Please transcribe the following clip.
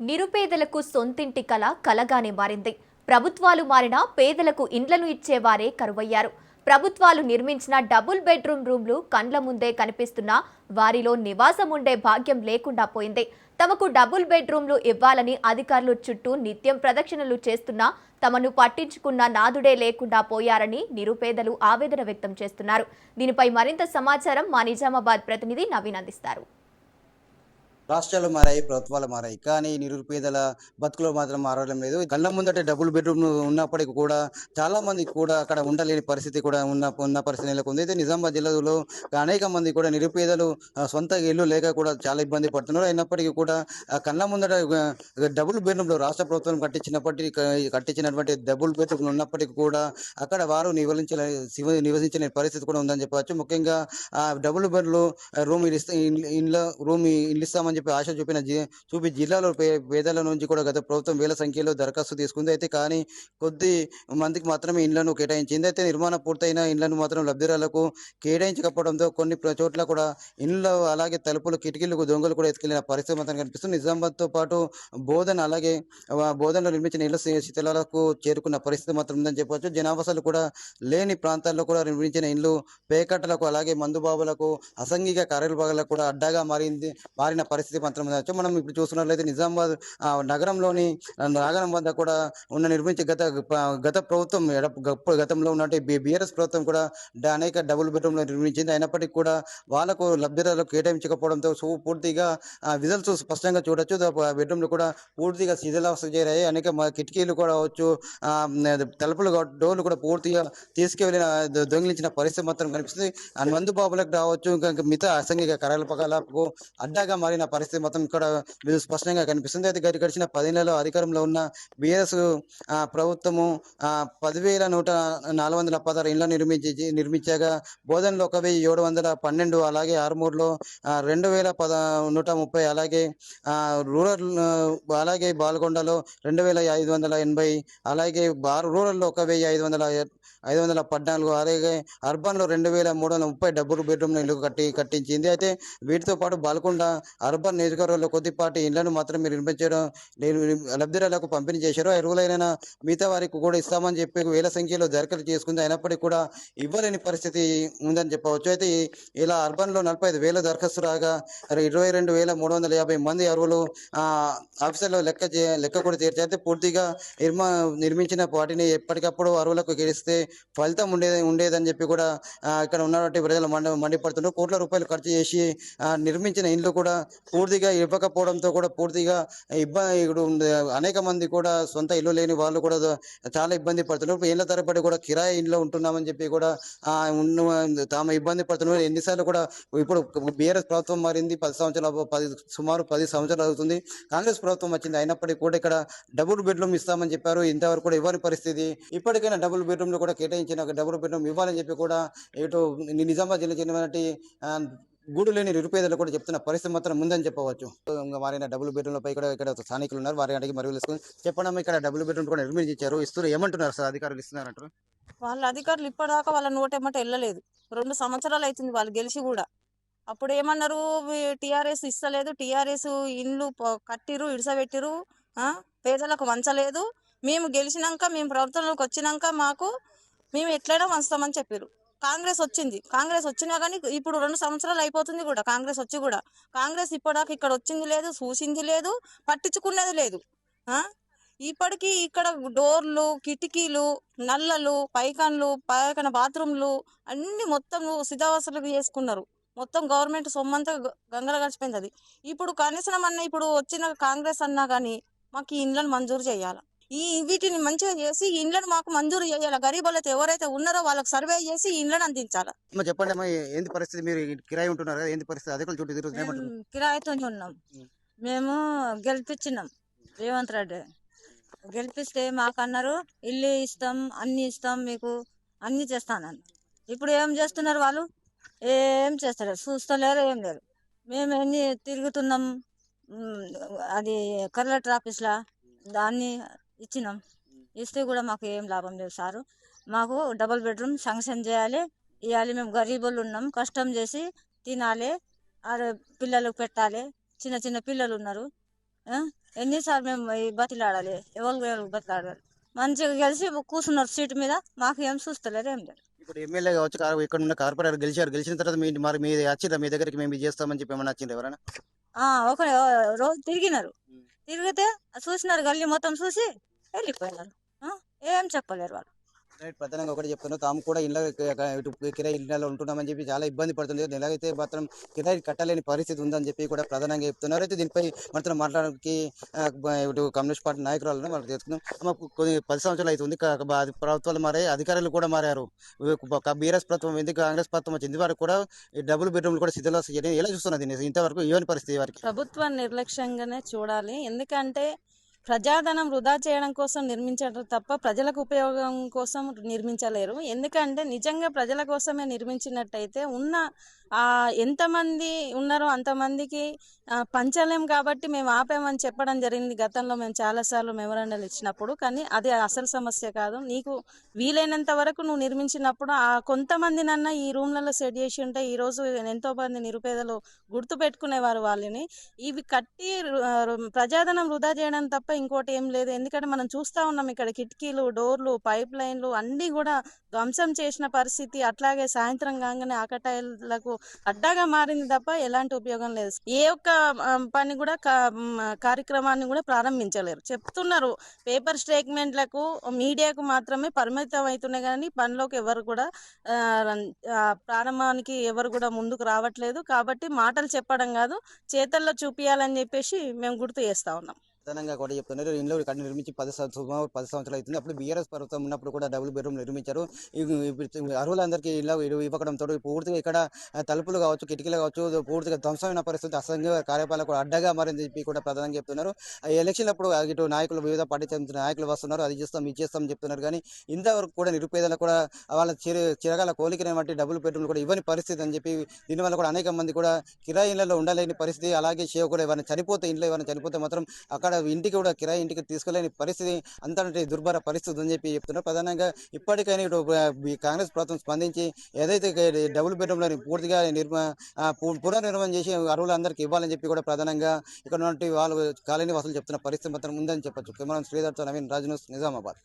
నిరుపేదలకు సొంతింటి కల కలగానే మారింది. ప్రభుత్వాలు మారినా పేదలకు ఇండ్లను ఇచ్చేవారే కరువయ్యారు. ప్రభుత్వాలు నిర్మించిన డబుల్ బెడ్రూమ్ రూమ్లు కండ్ల ముందే కనిపిస్తున్నా వారిలో నివాసం ఉండే భాగ్యం లేకుండా పోయింది. తమకు డబుల్ బెడ్రూమ్లు ఇవ్వాలని అధికారులు చుట్టూ నిత్యం ప్రదక్షిణలు చేస్తున్నా తమను పట్టించుకున్న నాదుడే లేకుండా పోయారని నిరుపేదలు ఆవేదన వ్యక్తం చేస్తున్నారు. దీనిపై మరింత సమాచారం మా నిజామాబాద్ ప్రతినిధి నవీన్ అందిస్తారు. రాష్ట్రాలు మారాయి, ప్రభుత్వాలు మారాయి. కానీ నిరుపేదల బతుకులు మాత్రం మారడం లేదు. కళ్ళ ముందట డబుల్ బెడ్రూమ్ ఉన్నప్పటికీ కూడా చాలా మంది కూడా అక్కడ ఉండలేని పరిస్థితి కూడా ఉన్న పరిస్థితి నెలకొంది. అయితే నిజామాబాద్ జిల్లాలో అనేక మంది కూడా నిరుపేదలు సొంత ఇల్లు లేక కూడా చాలా ఇబ్బంది పడుతున్నారు. అయినప్పటికీ కూడా కళ్ళ ముందట డబుల్ బెడ్రూమ్లో రాష్ట్ర ప్రభుత్వం కట్టించినటువంటి డబుల్ బెడ్రూమ్ ఉన్నప్పటికీ కూడా అక్కడ వారు నివసించలేని పరిస్థితి కూడా ఉందని చెప్పవచ్చు. ముఖ్యంగా డబుల్ బెడ్లు ఇల్లు ఇస్తామని చెప్పి ఆశ చూపి జిల్లాలో పేదల నుంచి కూడా గత ప్రభుత్వం వేల సంఖ్యలో దరఖాస్తు తీసుకుంది. అయితే కానీ కొద్ది మందికి మాత్రమే ఇండ్లను కేటాయించింది. అయితే నిర్మాణం పూర్తయిన ఇండ్లను మాత్రం లబ్ధిదారులకు కేటాయించకపోవడంతో కొన్ని చోట్ల కూడా ఇండ్లు అలాగే తలుపులు కిటికీలకు దొంగలు కూడా ఎత్తుకెళ్లిన పరిస్థితి మాత్రం కనిపిస్తుంది. నిజామాబాద్తో పాటు బోధనలో నిర్మించిన ఇళ్ల శిథిలాలకు చేరుకున్న పరిస్థితి మాత్రం ఉందని చెప్పవచ్చు. జనావాసాలు కూడా లేని ప్రాంతాల్లో కూడా నిర్మించిన ఇండ్లు పేకట్టలకు అలాగే మందుబాబులకు అసంఘిక కార్యకలాపాలకు కూడా అడ్డాగా మారిన పరిస్థితి మాత్రం ఉండవచ్చు. మనం ఇప్పుడు చూస్తున్నట్లయితే నిజామాబాద్ నగరంలోని నాగరం వద్ద కూడా నిర్మించే గత ప్రభుత్వం గతంలో ఉన్నట్టు బీఆర్ఎస్ ప్రభుత్వం కూడా అనేక డబుల్ బెడ్రూమ్లు నిర్మించింది. అయినప్పటికీ కూడా వాళ్ళకు లబ్ధిదారులకు కేటాయించకపోవడంతో పూర్తిగా విజువల్స్ స్పష్టంగా చూడొచ్చు. బెడ్రూమ్లు కూడా పూర్తిగా శిథిలావస్థ చేరాయి. అనేక కిటికీలు కూడా అవచ్చు, తలుపులు డోర్లు కూడా పూర్తిగా తీసుకువెళ్ళిన దొంగిలించిన పరిస్థితి మాత్రం కనిపిస్తుంది. మందు బాబులకు రావచ్చు, ఇంకా మిగతా అసంఘిక కార్యకలాపాలకు అడ్డాగా మారిన పరిస్థితి మొత్తం ఇక్కడ స్పష్టంగా కనిపిస్తుంది. అయితే గడిచిన 10 నెలల్లో అధికారంలో ఉన్న బీఆర్ఎస్ ప్రభుత్వము 10,416 ఇళ్లను నిర్మించగా బోధనలో 1,712, అలాగే ఆర్మూర్లో 2,130, అలాగే రూరల్ అలాగే బాల్కొండలో 2,580, అలాగే రూరల్లో 1,514, అలాగే అర్బన్లో 2,330 డబుల్ బెడ్రూమ్ ఇల్లు కట్టించింది. అయితే వీటితో పాటు బాల్కొండ అర్బన్ నియోజకవర్గంలో కొద్దిపాటి ఇళ్లను మాత్రమే నిర్మించడం లబ్ధిదారులకు పంపిణీ చేశారు. అర్హులైన మిగతా వారికి కూడా ఇస్తామని చెప్పి వేల సంఖ్యలో దరఖాస్తు చేసుకుంది. అయినప్పటికీ కూడా ఇవ్వలేని పరిస్థితి ఉందని చెప్పవచ్చు. అయితే ఇలా అర్బన్లో 45,000 దరఖాస్తు రాగా 22,350 మంది అర్హులు ఆఫీసర్లో లెక్క కూడా తీర్చారు. అయితే పూర్తిగా నిర్మించిన వాటిని ఎప్పటికప్పుడు అర్హులకు గెలిస్తే ఫలితం ఉండేదని చెప్పి కూడా ఇక్కడ ఉన్నటువంటి ప్రజలు మండిపడుతున్నారు. కోట్ల రూపాయలు ఖర్చు చేసి నిర్మించిన ఇండ్లు కూడా పూర్తిగా ఇవ్వకపోవడంతో కూడా పూర్తిగా అనేక మంది కూడా సొంత ఇల్లు లేని వాళ్ళు కూడా చాలా ఇబ్బంది పడుతున్నారు. ఏళ్ల తరబడి కూడా కిరాయి ఇంట్లో ఉంటున్నామని చెప్పి కూడా తాము ఇబ్బంది పడుతున్నారు. ఎన్నిసార్లు కూడా ఇప్పుడు బీఆర్ఎస్ ప్రభుత్వం మారింది, సుమారు 10 సంవత్సరాలు అవుతుంది. కాంగ్రెస్ ప్రభుత్వం వచ్చింది. అయినప్పటికీ కూడా ఇక్కడ డబుల్ బెడ్రూమ్ ఇస్తామని చెప్పారు, ఇంతవరకు కూడా ఇవ్వని పరిస్థితి. ఇప్పటికైనా డబుల్ బెడ్రూమ్ కూడా కేటాయించిన డబుల్ బెడ్రూమ్ ఇవ్వాలని చెప్పి కూడా ఇటు నిజామాబాద్ జిల్లా చెందినటువంటి గూడు లేని నిరుపేదలు కూడా చెప్తున్న పరిస్థితి మాత్రం ఉందని చెప్పవచ్చు. మారిన డబుల్ బెడ్రూమ్లపై కూడా ఇక్కడ స్థానికులు ఉన్నారు, వారి అడిగి మరియు తెలుసుకుని చెప్పండి. ఇక్కడ డబుల్ బెడ్రూమ్ కూడా నిర్మించారు, ఇస్తున్నారు, ఏమంటున్నారు సార్? అధికారులు ఇస్తున్నారంటారు. వాళ్ళ అధికారులు ఇప్పటిదాకా వాళ్ళ నోటెమ్మట వెళ్ళలేదు. 2 సంవత్సరాలు అవుతుంది వాళ్ళు గెలిచి కూడా. అప్పుడు ఏమన్నారు, టీఆర్ఎస్ ఇస్తలేదు, టీఆర్ఎస్ ఇండ్లు కట్టిరు, ఇడిసబెట్టిరు, పేదలకు వంచలేదు. మేము గెలిచినాక, మేము ప్రభుత్వంలోకి వచ్చినాక మేము ఎట్లయినా వంచుతామని చెప్పారు. కాంగ్రెస్ వచ్చినా కానీ ఇప్పుడు 2 సంవత్సరాలు అయిపోతుంది కూడా కాంగ్రెస్ వచ్చి కూడా. కాంగ్రెస్ ఇప్పటిదాకా ఇక్కడ వచ్చింది లేదు, చూసింది లేదు, పట్టించుకునేది లేదు. ఇప్పటికీ ఇక్కడ డోర్లు, కిటికీలు, నల్లలు, పైకన బాత్రూమ్లు అన్ని మొత్తం శిథిలావస్థలకు చేసుకున్నారు. మొత్తం గవర్నమెంట్ సొమ్మంతా గంగల కలిసిపోయింది. అది ఇప్పుడు కనీసం ఇప్పుడు వచ్చిన కాంగ్రెస్ అన్నా కానీ మాకు ఈ ఇండ్లను మంజూరు చేయాలి. వీటిని మంచిగా చేసి ఈ ఇండ్లను మాకు మంజూరు చేయాలి. గరీబులు ఎవరైతే ఉన్నారో వాళ్ళకి సర్వే చేసి ఈ ఇండ్లను అందించాలి. చెప్పండి అమ్మా, ఏంది పరిస్థితి? మీరు కిరాయి ఉంటున్నారు, ఏంది పరిస్థితి? అధికారులు చుట్టూ కిరాయితో ఉన్నాం. మేము గెలిపించినాం రేవంత్ రెడ్డి. గెలిపిస్తే మాకన్నారు ఇల్లు ఇస్తాం, అన్ని ఇస్తాం, మీకు అన్ని చేస్తానన్నారు. ఇప్పుడు ఏం చేస్తున్నారు వాళ్ళు? ఏం చేస్తలేరు, చూస్తలేరు, ఏం లేరు. మేము ఎన్ని తిరుగుతున్నాం, అది కలెక్టర్ ఆఫీస్లో దాన్ని ఇచ్చినాం. ఇస్తే కూడా మాకు ఏం లాభం లేదు సారు. మాకు డబుల్ బెడ్రూమ్ శాంక్షన్ చేయాలి, ఇవ్వాలి. మేము గరీబులు ఉన్నాం, కష్టం చేసి తినాలి, పిల్లలకు పెట్టాలి. చిన్న చిన్న పిల్లలు ఉన్నారు, ఎన్నిసార్లు మేము బతిలాడాలి, ఎవరు బతిలాడాలి. మంచిగా కలిసి కూర్చున్నారు సీటు మీద, మాకు ఏం చూస్తలేరు ఏం లేదు. ఇప్పుడు ఎమ్మెల్యే కావచ్చు, ఇక్కడ ఉన్న కార్పొరేటర్ గెలిచారు. గెలిచిన తర్వాత మరి మీ వచ్చిందా మీ దగ్గరికి మేము ఇది చేస్తామని చెప్పి ఏమన్నా వచ్చింది ఎవరైనా? ఒక రోజు తిరిగినారు, తిరిగితే చూసినారు, గల్లీ మొత్తం చూసి వెళ్ళిపోయినారు. ఏం చెప్పలేరు వాళ్ళు. రైట్. ప్రధానంగా ఒకటి చెప్తున్నారు, తాము కూడా ఇళ్ళ ఇటు కిరాయి ఇళ్ళలో ఉంటున్నామని చెప్పి చాలా ఇబ్బంది పడుతుంది. నెలైతే మాత్రం కిరాయి కట్టలేని పరిస్థితి ఉందని చెప్పి కూడా ప్రధానంగా చెప్తున్నారు. అయితే దీనిపై మనతో మాట్లాడడానికి ఇటు కమ్యూనిస్ట్ పార్టీ నాయకురాలను మనం తెలుసుకుందాం. మాకు కొన్ని 10 సంవత్సరాలు అవుతుంది, ప్రభుత్వాలు మారాయి, అధికారులు కూడా మారారు. బీఆర్ఎస్ ప్రభుత్వం ఎందుకు కాంగ్రెస్ ప్రభుత్వం వచ్చింది, వారికి కూడా ఈ డబుల్ బెడ్రూమ్లు కూడా శిథిలో ఎలా చూస్తున్నది దీన్ని? ఇంతవరకు ఏమని పరిస్థితి వారికి? ప్రభుత్వం నిర్లక్ష్యంగానే చూడాలి. ఎందుకంటే ప్రజాధనం వృధా చేయడం కోసం నిర్మించారు తప్ప ప్రజలకు ఉపయోగం కోసం నిర్మించలేరు. ఎందుకంటే నిజంగా ప్రజల కోసమే నిర్మించినట్టయితే ఉన్న ఎంతమంది ఉన్నారో అంతమందికి పంచలేం కాబట్టి మేము ఆపామని చెప్పడం జరిగింది. గతంలో మేము చాలాసార్లు మెమరాండాలు ఇచ్చినప్పుడు. కానీ అది అసలు సమస్య కాదు. నీకు వీలైనంత వరకు నువ్వు నిర్మించినప్పుడు కొంతమందినన్నా ఈ రూమ్లలో సెట్ చేసి ఉంటే ఈరోజు ఎంతో మంది నిరుపేదలు గుర్తు పెట్టుకునేవారు వాళ్ళని. ఇవి కట్టి ప్రజాధనం వృధా చేయడం తప్ప ఇంకోటి ఏం లేదు. ఎందుకంటే మనం చూస్తూ ఉన్నాం, ఇక్కడ కిటికీలు, డోర్లు, పైప్ లైన్లు అన్నీ కూడా ధ్వంసం చేసిన పరిస్థితి. అట్లాగే సాయంత్రం కాగానే ఆకటాయిలకు అడ్డాగా మారింది తప్ప ఎలాంటి ఉపయోగం లేదు. ఏ ఒక్క పని కూడా కార్యక్రమాన్ని కూడా ప్రారంభించలేరు. చెప్తున్నారు పేపర్ స్టేట్మెంట్లకు, మీడియాకు మాత్రమే పరిమితం అవుతున్నాయి, కానీ పనిలోకి ఎవరు కూడా ప్రారంభానికి ఎవరు కూడా ముందుకు రావట్లేదు. కాబట్టి మాటలు చెప్పడం కాదు, చేతల్లో చూపియాలని చెప్పేసి మేము గుర్తు చేస్తా ఉన్నాం. ప్రధానంగా కూడా చెప్తున్నారు, ఇంట్లో నిర్మించి 10 సంవత్సరాలు అవుతుంది. అప్పుడు బీఆర్ఎస్ ప్రభుత్వం ఉన్నప్పుడు కూడా డబుల్ బెడ్రూమ్ నిర్మించారు. అర్హులందరికీ ఇళ్ళ ఇవ్వడంతో పూర్తిగా ఇక్కడ తలుపులు కావచ్చు, కిటికీలు కావచ్చు పూర్తిగా ధ్వంసమైన పరిస్థితి, అసంఘ కార్యపాలకు అడ్డగా మారింది చెప్పి కూడా ప్రధానంగా చెప్తున్నారు. ఎలక్షన్ అప్పుడు ఇటు నాయకులు, వివిధ పార్టీ చెందిన నాయకులు వస్తున్నారు, అది చేస్తాం ఇది చేస్తాం చెప్తున్నారు. కానీ ఇంతవరకు కూడా నిరుపేదలకు కూడా వాళ్ళ చిరగాల కోరికనే బట్టి డబుల్ బెడ్రూమ్లు కూడా ఇవ్వని పరిస్థితి అని చెప్పి, దీనివల్ల కూడా అనేక మంది కూడా కిరాయి ఇళ్లలో ఉండలేని పరిస్థితి. అలాగే కూడా ఎవరైనా చనిపోతే, ఇంట్లో ఎవరైనా చనిపోతే మాత్రం అక్కడ ఇంటికి కూడా కిరాయి ఇంటికి తీసుకెళ్ళని పరిస్థితి, అంతటి దుర్భర పరిస్థితి అని చెప్పి చెప్తున్నారు. ప్రధానంగా ఇప్పటికైనా ఇటు కాంగ్రెస్ ప్రభుత్వం స్పందించి ఏదైతే డబుల్ బెడ్రూమ్లని పూర్తిగా పునర్నిర్మాణం చేసి అర్హులందరికీ ఇవ్వాలని చెప్పి కూడా ప్రధానంగా ఇక్కడ ఉన్నటువంటి వాళ్ళు కాలనీ వాసులు చెప్తున్న పరిస్థితి మాత్రం ఉందని చెప్పొచ్చు. కెమెరా శ్రీధర్తో నవీన్, రాజ్ న్యూస్, నిజామాబాద్.